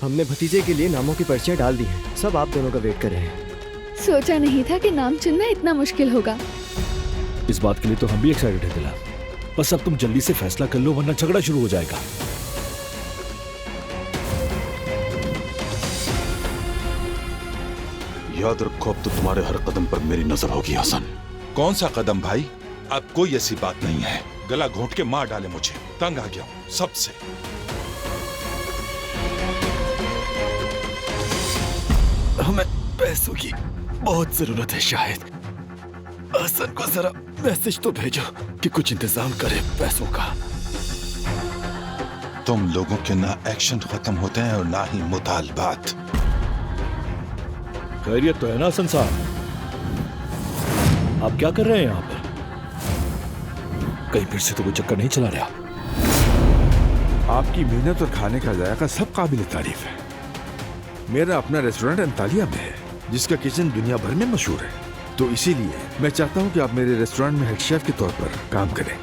हमने भतीजे के लिए नामों की पर्चियां डाल दी हैं। सब आप दोनों का वेट कर रहे हैं। सोचा नहीं था कि नाम चुनना इतना मुश्किल होगा। इस बात के लिए तो हम भी एक्साइटेड हैं दिला। बस अब तुम जल्दी से फैसला कर लो वरना झगड़ा शुरू हो जाएगा। याद रखो, अब तो तुम्हारे हर कदम पर मेरी नजर होगी हसन। कौन सा कदम भाई? अब कोई ऐसी बात नहीं है। गला घोंट के मार डाले मुझे, तंग आ गया हूं सबसे। हमें पैसों की बहुत जरूरत है शायद। हसन को जरा मैसेज तो भेजो कि कुछ इंतजाम करे पैसों का। तुम लोगों के ना एक्शन खत्म होते हैं और ना ही मुतालबात। खैरियत तो है ना हसन साहब? आप क्या कर रहे हैं यहाँ पर? कहीं फिर से तो कोई चक्कर नहीं चला रहा? आपकी मेहनत और खाने का जायका सब काबिल तारीफ है। मेरा अपना रेस्टोरेंट अंतालिया में है, जिसका किचन दुनिया भर में मशहूर है। तो इसीलिए मैं चाहता हूँ कि आप मेरे रेस्टोरेंट में हेड शेफ के तौर पर काम करें।